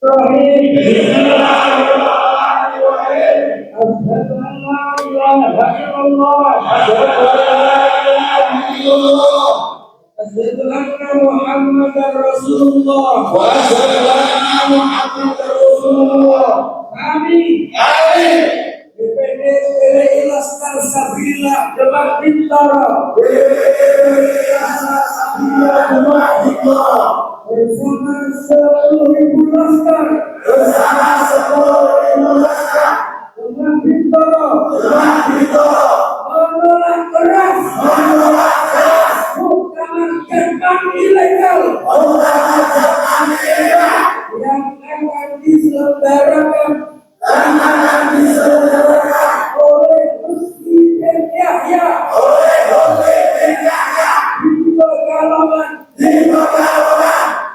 Asyhadu anna Muhammadar Rasulullah wa asyhadu anna Muhammadar Rasulullah. Kami DPD PDI Laskar Sabila Demak Bintara bersama 10.000 laskar Demak Bintara menolak keras muktamar Jatman ilegal yang akan diselenggarakan oleh Presiden Yahya di Pekalongan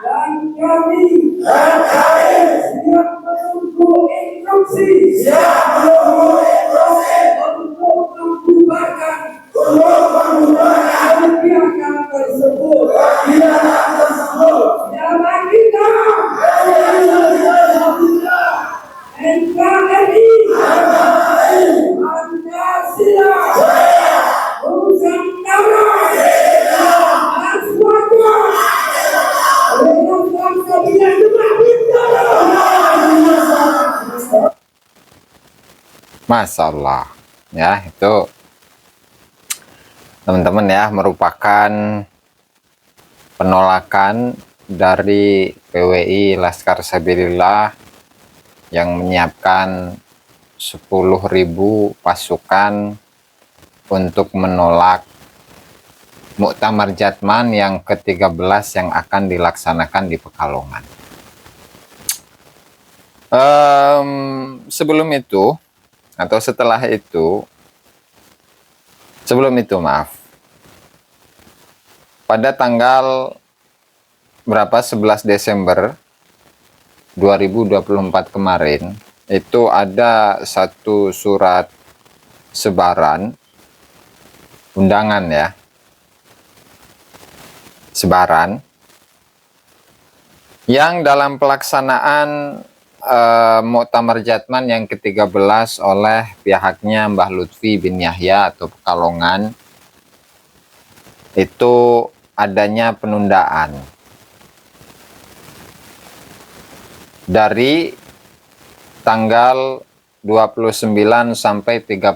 dan kami siap menunggu instruksi untuk membubarkan kegiatan tersebut. Jalan kita NKRI Pancasila Nusantara Aswata Renungan Kabinet Demak Bintara. Masya Allah, ya itu teman-teman ya, merupakan penolakan dari PWI Laskar Sabilillah yang menyiapkan 10.000 pasukan untuk menolak Muktamar Jatman yang ke-13 yang akan dilaksanakan di Pekalongan. Sebelum itu atau setelah itu, pada tanggal berapa 11 Desember 2024 kemarin itu ada satu surat sebaran undangan ya, sebaran yang dalam pelaksanaan Muktamar Jatman yang ke-13 oleh pihaknya Mbah Lutfi bin Yahya atau Pekalongan itu adanya penundaan dari tanggal 29 sampai 31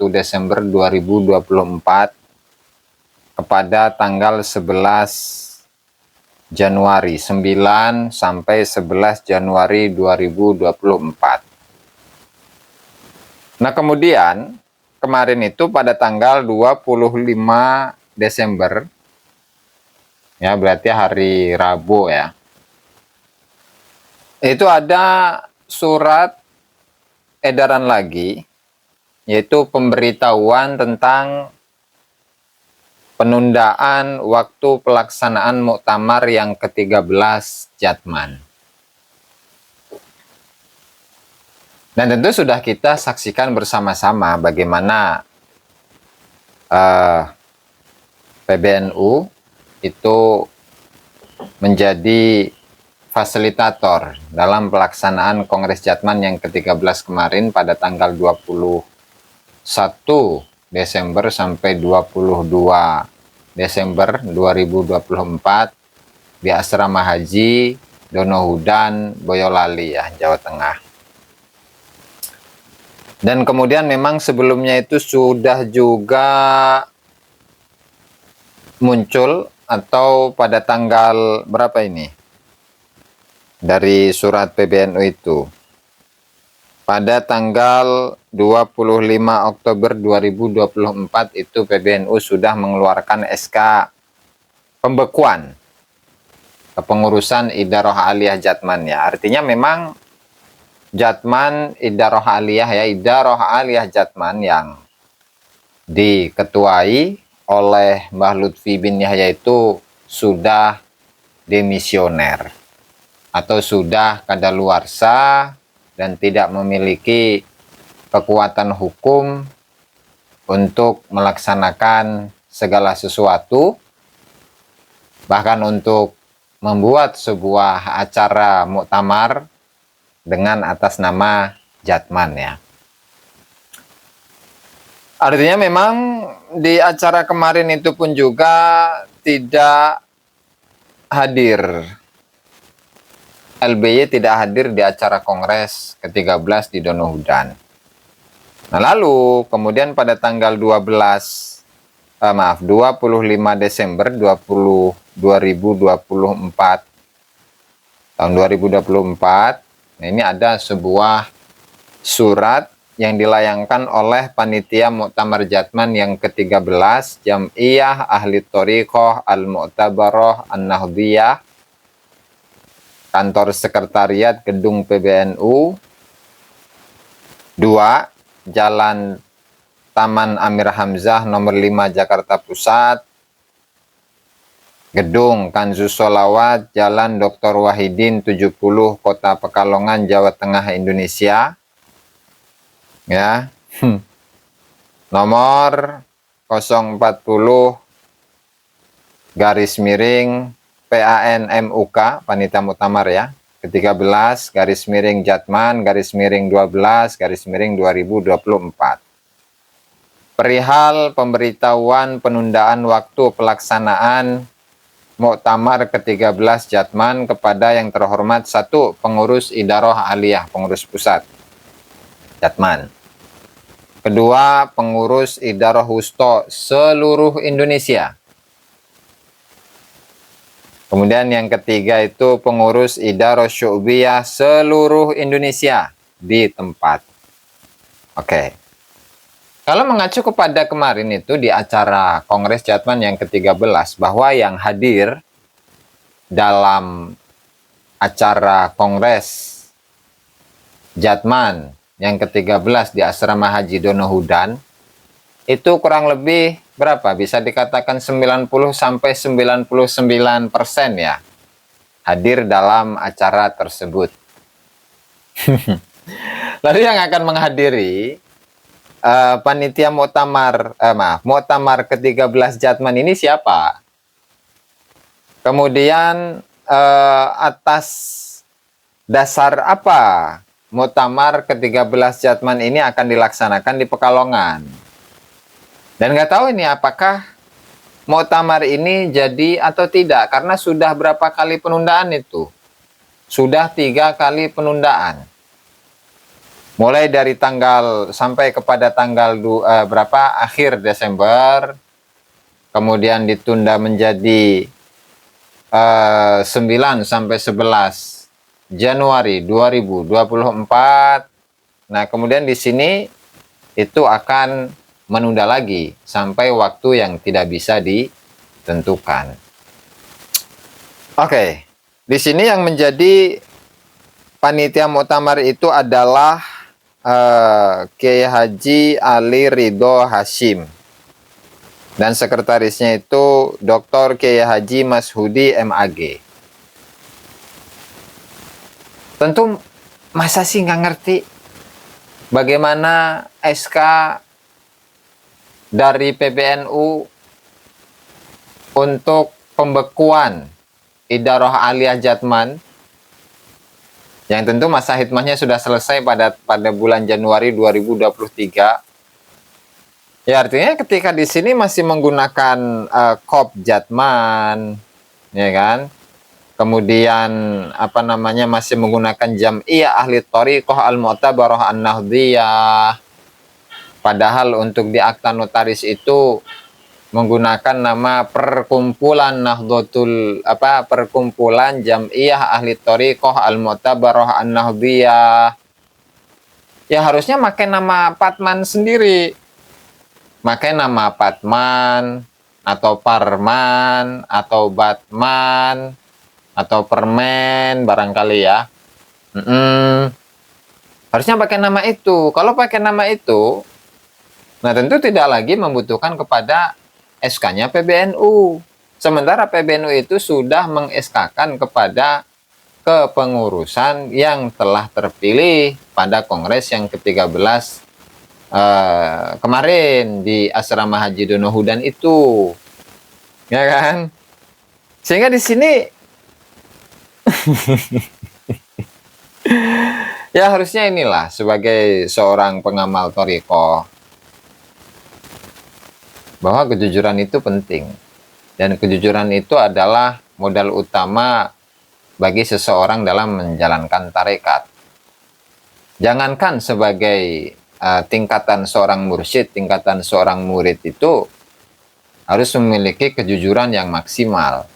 Desember 2024 kepada tanggal 11 Januari 9 sampai 11 Januari 2024. Nah, kemudian kemarin itu pada tanggal 25 Desember ya, berarti hari Rabu ya, itu ada surat edaran lagi, yaitu pemberitahuan tentang penundaan waktu pelaksanaan muktamar yang ke-13 Jatman. Dan tentu sudah kita saksikan bersama-sama bagaimana PBNU itu menjadi fasilitator dalam pelaksanaan Kongres Jatman yang ke-13 kemarin pada tanggal 21 Desember sampai 22 Desember 2024 di Asrama Haji Donohudan, Boyolali ya, Jawa Tengah. Dan kemudian memang sebelumnya itu sudah juga muncul atau pada tanggal berapa ini dari surat PBNU itu, pada tanggal 25 Oktober 2024 itu PBNU sudah mengeluarkan SK pembekuan kepengurusan Idaroh Aliyah Jatman ya. Artinya memang Jatman Idaroh Aliyah ya, Idaroh Aliyah Jatman yang diketuai oleh Mbah Lutfi bin Yahya itu sudah demisioner atau sudah kadaluarsa dan tidak memiliki kekuatan hukum untuk melaksanakan segala sesuatu, bahkan untuk membuat sebuah acara muktamar dengan atas nama Jatman ya. Artinya memang di acara kemarin itu pun juga tidak hadir. LBY tidak hadir di acara Kongres ke-13 di Donohudan. Nah lalu kemudian pada tanggal 25 Desember 2024 tahun 2024, nah ini ada sebuah surat yang dilayangkan oleh Panitia Muktamar Jatman yang ke-13 Jam'iyah Ahli Thoriqoh Al-Mu'tabaroh An-Nahdiyah, Kantor Sekretariat Gedung PBNU 2, Jalan Taman Amir Hamzah nomor 5 Jakarta Pusat, Gedung Kanzus Sholawat Jalan Dr. Wahidin 70 Kota Pekalongan, Jawa Tengah, Indonesia. Ya. Nomor 040 garis miring PANMUK Panitia Muktamar ya. ke-13 garis miring Jatman garis miring 12 garis miring 2024. Perihal pemberitahuan penundaan waktu pelaksanaan Muktamar ke-13 Jatman kepada yang terhormat 1. Pengurus Idaroh Aliyah, pengurus pusat Jatman. 2. Pengurus Idaroh Wusto seluruh Indonesia. Kemudian yang ketiga itu pengurus Idaroh Syu'biyah seluruh Indonesia di tempat. Oke. Kalau mengacu kepada kemarin itu di acara Kongres Jatman yang ke-13, bahwa yang hadir dalam acara Kongres Jatman yang ke-13 di Asrama Haji Donohudan, itu kurang lebih berapa? Bisa dikatakan 90-99% ya hadir dalam acara tersebut. Lalu yang akan menghadiri Panitia Muktamar ke-13 Jatman ini siapa? Kemudian atas dasar apa Muktamar ke-13 Jatman ini akan dilaksanakan di Pekalongan? Dan nggak tahu ini apakah Muktamar ini jadi atau tidak, karena sudah berapa kali penundaan itu? Sudah 3 kali penundaan. Mulai dari tanggal sampai kepada tanggal akhir Desember, kemudian ditunda menjadi 9 sampai 11 Januari 2024. Nah, kemudian di sini itu akan menunda lagi sampai waktu yang tidak bisa ditentukan. Oke, di sini yang menjadi panitia muktamar itu adalah Kiai Haji Ali Ridho Hashim, dan sekretarisnya itu Dr. Kiai Haji Mashudi MAG. Tentu masa sih nggak ngerti bagaimana SK dari PBNU untuk pembekuan Idaroh Aliyah Jatman, yang tentu masa hikmahnya sudah selesai pada bulan Januari 2023. Ya, artinya ketika di sini masih menggunakan Kop Jatman, ya kan? Kemudian masih menggunakan Jam'iyah Ahli Thoriqoh Al-Mu'tabaroh An-Nahdiyah. Padahal untuk di akta notaris itu menggunakan nama Perkumpulan Perkumpulan Jam'iyah Ahli Thoriqoh Al-Mu'tabaroh An-Nahdiyah. Ya harusnya pakai nama Patman sendiri. Pakai nama Patman atau Parman atau Batman atau Permen barangkali ya. Harusnya pakai nama itu. Kalau pakai nama itu, nah tentu tidak lagi membutuhkan kepada SK-nya PBNU. Sementara PBNU itu sudah meng-SK-kan kepada kepengurusan yang telah terpilih pada Kongres yang ke-13 kemarin di Asrama Haji Donohudan itu. Ya kan? Sehingga di sini Ya harusnya inilah sebagai seorang pengamal thariqah, bahwa kejujuran itu penting. Dan kejujuran itu adalah modal utama bagi seseorang dalam menjalankan tarekat. Jangankan sebagai tingkatan seorang mursyid, tingkatan seorang murid itu harus memiliki kejujuran yang maksimal.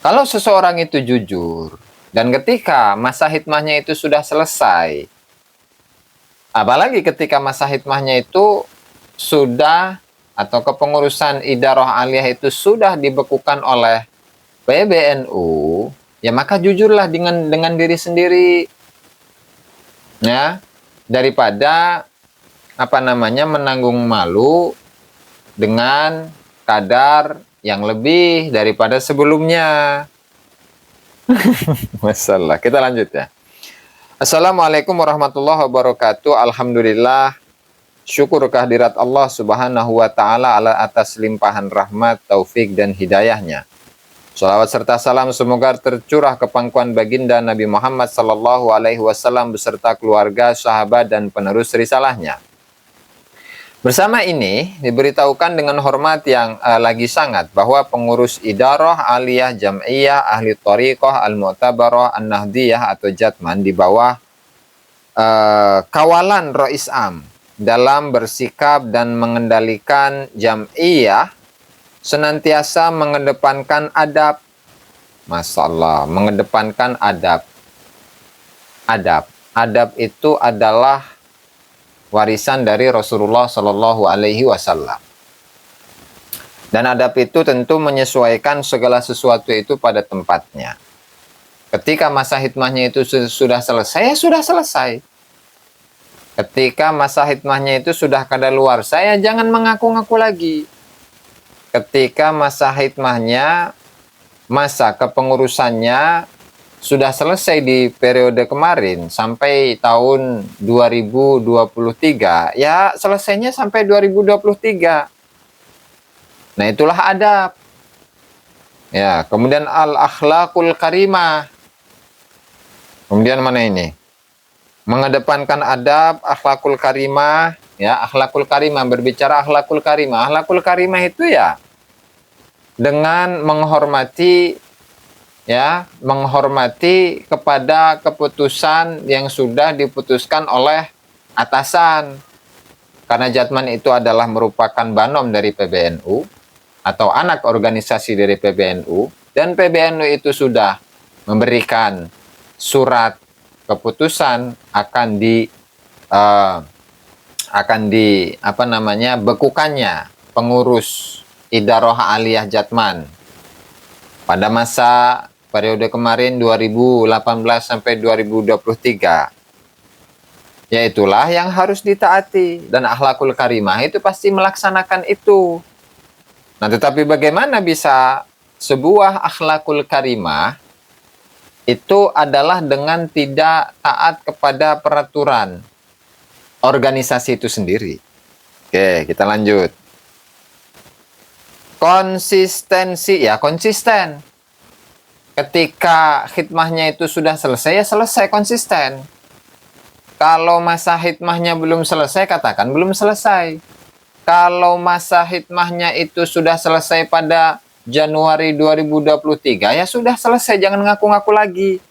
Kalau seseorang itu jujur, dan ketika masa hikmahnya itu sudah selesai, apalagi ketika masa hikmahnya itu sudah, atau kepengurusan idarah aliyah itu sudah dibekukan oleh PBNU, ya maka jujurlah dengan diri sendiri, ya, daripada menanggung malu dengan kadar yang lebih daripada sebelumnya. Masalah. Kita lanjut ya. Assalamualaikum warahmatullahi wabarakatuh. Alhamdulillah. Syukur kehadirat Allah subhanahu wa ta'ala atas limpahan rahmat, taufik, dan hidayahnya. Salawat serta salam semoga tercurah ke pangkuan baginda Nabi Muhammad sallallahu alaihi wasallam beserta keluarga, sahabat, dan penerus risalahnya. Bersama ini diberitahukan dengan hormat yang lagi sangat bahwa pengurus idarah aliyah jam'iyah ahli thariqah al-mu'tabarah an-nahdiyah atau Jatman di bawah kawalan Rais Am dalam bersikap dan mengendalikan jam'iyah senantiasa mengedepankan adab. Masalah, mengedepankan adab. Adab itu adalah warisan dari Rasulullah Shallallahu Alaihi Wasallam. Dan adab itu tentu menyesuaikan segala sesuatu itu pada tempatnya. Ketika masa hikmahnya itu sudah selesai, ya sudah selesai. Ketika masa hikmahnya itu sudah kadaluarsa, ya jangan mengaku-ngaku lagi. Ketika masa hikmahnya, masa kepengurusannya sudah selesai di periode kemarin sampai tahun 2023, ya selesainya sampai 2023. Nah, itulah adab. Ya, kemudian al-akhlaqul karimah. Kemudian mana ini? Mengedepankan adab, akhlakul karimah, ya, akhlakul karimah, berbicara akhlakul karimah. Akhlakul karimah itu ya dengan menghormati, ya, menghormati kepada keputusan yang sudah diputuskan oleh atasan. Karena Jatman itu adalah merupakan banom dari PBNU atau anak organisasi dari PBNU, dan PBNU itu sudah memberikan surat keputusan bekukannya pengurus idarah aliyah Jatman pada masa periode kemarin 2018 sampai 2023. Ya itulah yang harus ditaati, dan akhlakul karimah itu pasti melaksanakan itu. Nah, tetapi bagaimana bisa sebuah akhlakul karimah itu adalah dengan tidak taat kepada peraturan organisasi itu sendiri. Oke, kita lanjut. Konsistensi, ya konsisten. Ketika khidmahnya itu sudah selesai, ya selesai, konsisten. Kalau masa khidmahnya belum selesai, katakan belum selesai. Kalau masa khidmahnya itu sudah selesai pada Januari 2023, ya sudah selesai, jangan ngaku-ngaku lagi.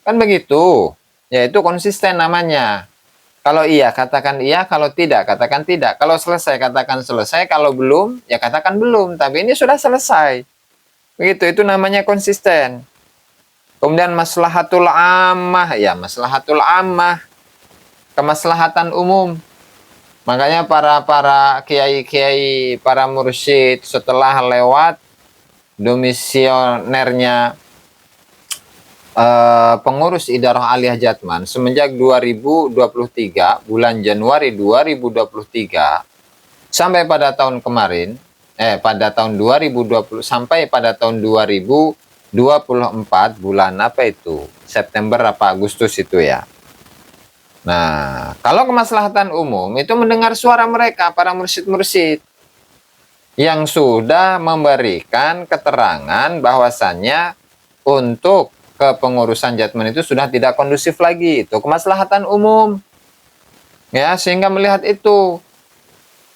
Kan begitu. Ya itu konsisten namanya. Kalau iya, katakan iya. Kalau tidak, katakan tidak. Kalau selesai, katakan selesai. Kalau belum, ya katakan belum. Tapi ini sudah selesai. Begitu, itu namanya konsisten. Kemudian maslahatul ammah. Ya, maslahatul ammah. Kemaslahatan umum. Makanya para kiai-kiai, para mursyid setelah lewat domisionernya pengurus idarah aliyah Jatman semenjak 2023, bulan Januari 2023 sampai pada tahun kemarin, pada tahun 2020 sampai pada tahun 2024 bulan apa itu? September apa Agustus itu ya. Nah, kalau kemaslahatan umum itu mendengar suara mereka, para mursyid-mursyid yang sudah memberikan keterangan bahwasannya untuk kepengurusan Jatman itu sudah tidak kondusif lagi, itu kemaslahatan umum. Ya, sehingga melihat itu,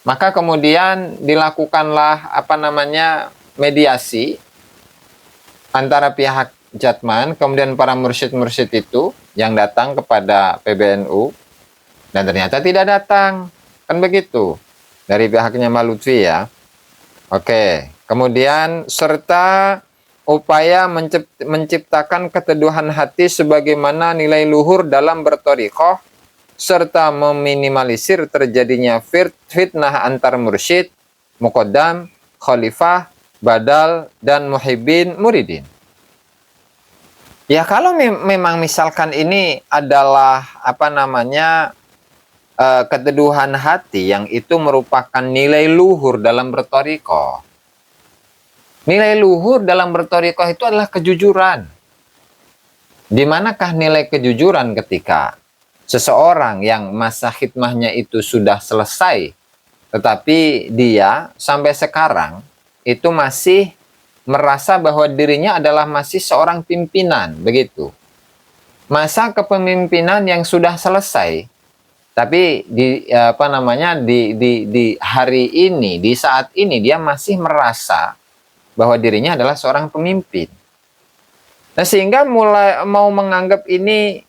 maka kemudian dilakukanlah mediasi antara pihak Jatman, kemudian para mursyid-mursyid itu yang datang kepada PBNU, dan ternyata tidak datang. Kan begitu. Dari pihaknya Mbak Lutfi ya. Oke. Kemudian serta upaya menciptakan keteduhan hati sebagaimana nilai luhur dalam berthariqah, serta meminimalisir terjadinya fitnah antar mursyid, muqaddam, khalifah, badal, dan muhibbin muridin. Ya kalau memang misalkan ini adalah keteduhan hati yang itu merupakan nilai luhur dalam berthariqah. Nilai luhur dalam berthariqah itu adalah kejujuran. Di manakah nilai kejujuran ketika seseorang yang masa khidmahnya itu sudah selesai, tetapi dia sampai sekarang itu masih merasa bahwa dirinya adalah masih seorang pimpinan, begitu. Masa kepemimpinan yang sudah selesai, tapi di hari ini, di saat ini dia masih merasa bahwa dirinya adalah seorang pemimpin. Nah, sehingga mulai mau menganggap ini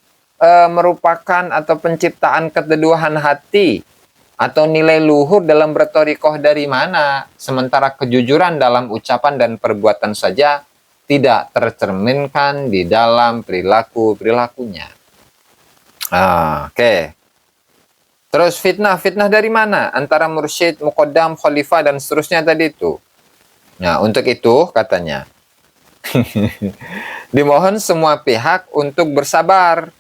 merupakan atau penciptaan keteduhan hati atau nilai luhur dalam berthariqah dari mana, sementara kejujuran dalam ucapan dan perbuatan saja tidak tercerminkan di dalam perilakunya. Oke. Terus fitnah dari mana? Antara mursyid, muqaddam, khalifah, dan seterusnya tadi itu. Nah, untuk itu katanya, dimohon semua pihak untuk bersabar,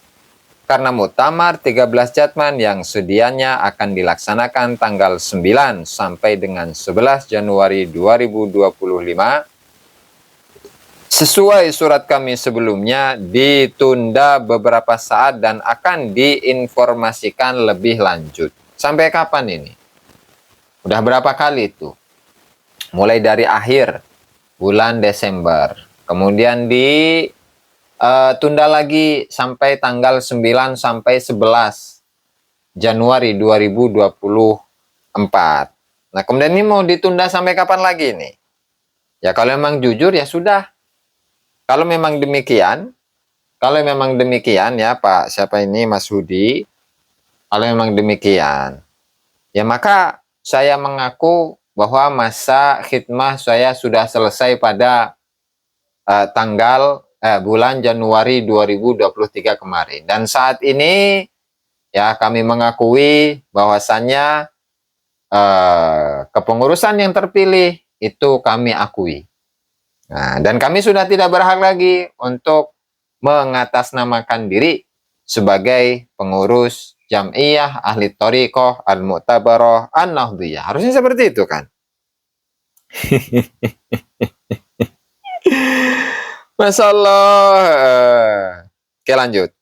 karena muktamar 13 Jatman yang sedianya akan dilaksanakan tanggal 9 sampai dengan 11 Januari 2025, sesuai surat kami sebelumnya, ditunda beberapa saat dan akan diinformasikan lebih lanjut. Sampai kapan ini? Udah berapa kali itu? Mulai dari akhir bulan Desember. Kemudian ditunda lagi sampai tanggal 9 sampai 11 Januari 2024. Nah, kemudian ini mau ditunda sampai kapan lagi nih? Ya kalau memang jujur ya sudah. Kalau memang demikian ya Pak, siapa ini, Mas Hudi, kalau memang demikian, ya maka saya mengaku bahwa masa khidmah saya sudah selesai pada bulan Januari 2023 kemarin. Dan saat ini ya kami mengakui bahwasannya kepengurusan yang terpilih itu kami akui. Nah, dan kami sudah tidak berhak lagi untuk mengatasnamakan diri sebagai pengurus Jam'iyah Ahli Thariqah Al-Mu'tabarah An-Nahdhiyah. Harusnya seperti itu kan? Masya Allah. Oke, lanjut.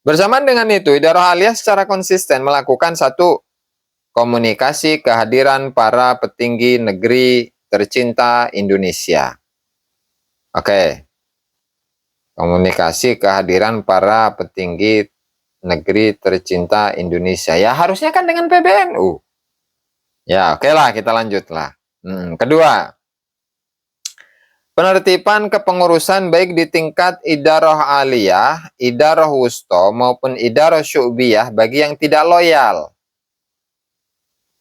Bersamaan dengan itu, Idarah Aliyah secara konsisten melakukan satu, komunikasi kehadiran para petinggi negeri tercinta Indonesia. Oke. Komunikasi kehadiran para petinggi negeri tercinta Indonesia. Ya harusnya kan dengan PBNU. Ya oke lah, kita lanjutlah. Kedua, penertiban kepengurusan baik di tingkat Idarah Aliyah, Idarah Wusto maupun Idarah Syu'biyah bagi yang tidak loyal.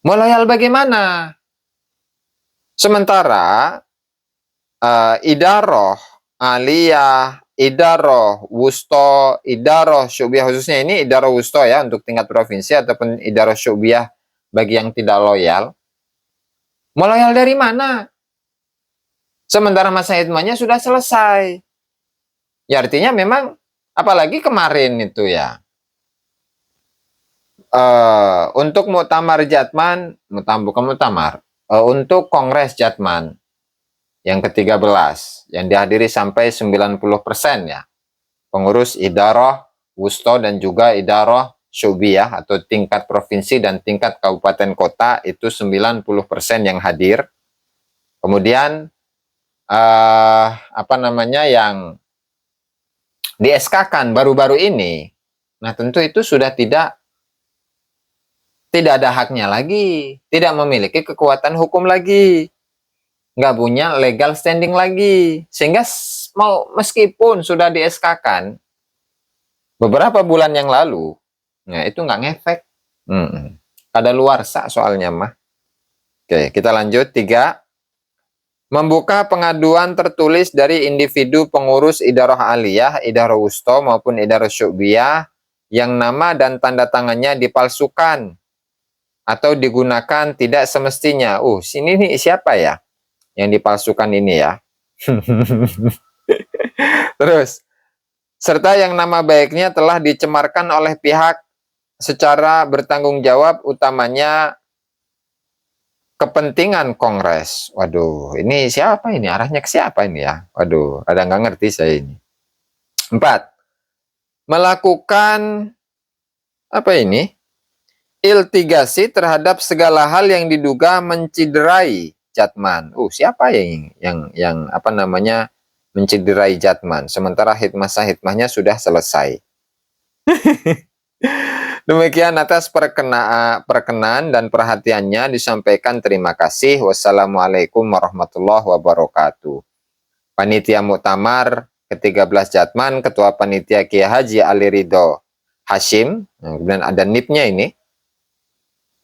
Mau loyal bagaimana? Sementara Idarah Aliyah, Idarah Wusto, Idarah Syu'biyah, khususnya ini Idarah Wusto ya untuk tingkat provinsi, ataupun Idarah Syu'biyah bagi yang tidak loyal. Mau loyal dari mana? Sementara masa khidmahnya sudah selesai. Ya artinya memang, apalagi kemarin itu ya, untuk Muktamar Jatman, untuk Kongres Jatman yang ke-13 yang dihadiri sampai 90% ya, pengurus Idarah Wusto dan juga Idarah Syu'biyah atau tingkat provinsi dan tingkat kabupaten kota itu 90% yang hadir. Kemudian yang di SK-kan baru-baru ini, nah tentu itu sudah tidak ada haknya lagi, tidak memiliki kekuatan hukum lagi, nggak punya legal standing lagi, sehingga mau meskipun sudah di SK-kan beberapa bulan yang lalu, nah itu nggak ngefek. Ada luarsa soalnya mah. Oke, kita lanjut. 3. Membuka pengaduan tertulis dari individu pengurus idarah aliyah, idarah wusto maupun idarah syu'biyah yang nama dan tanda tangannya dipalsukan atau digunakan tidak semestinya. Sini nih siapa ya yang dipalsukan ini ya? Terus, serta yang nama baiknya telah dicemarkan oleh pihak secara bertanggung jawab, utamanya kepentingan kongres. Waduh, ini siapa ini? Arahnya ke siapa ini ya? Waduh, ada nggak ngerti saya ini. 4. Melakukan apa ini? Iltigasi terhadap segala hal yang diduga menciderai jatman. Siapa yang apa namanya menciderai jatman? Sementara hikmahnya sudah selesai. Demikian atas perkenan dan perhatiannya disampaikan terima kasih. Wassalamualaikum warahmatullahi wabarakatuh. Panitia Muktamar ke-13 Jatman, Ketua Panitia Kiai Haji Ali Ridho Hashim, kemudian ada NIP-nya ini.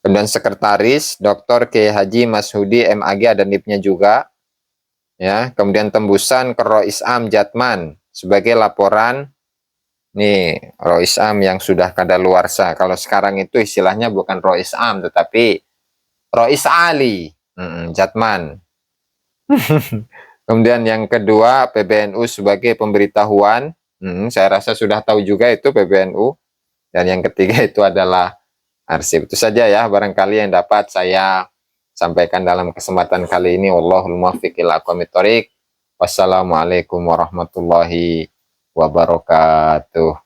Kemudian Sekretaris Dr. Kiai Haji Mashudi MAG, ada NIP-nya juga. Ya, kemudian tembusan ke Rois Am Jatman sebagai laporan. Nih, Rois Am yang sudah kadaluarsa. Kalau sekarang itu istilahnya bukan Rois Am, tetapi Rois Ali, Jatman. Kemudian yang kedua, PBNU sebagai pemberitahuan. Saya rasa sudah tahu juga itu PBNU. Dan yang ketiga itu adalah arsip. Itu saja ya, barangkali yang dapat saya sampaikan dalam kesempatan kali ini. Wallahul muwaffiq ila aqwamit thoriq. Wassalamualaikum warahmatullahi wabarakatuh.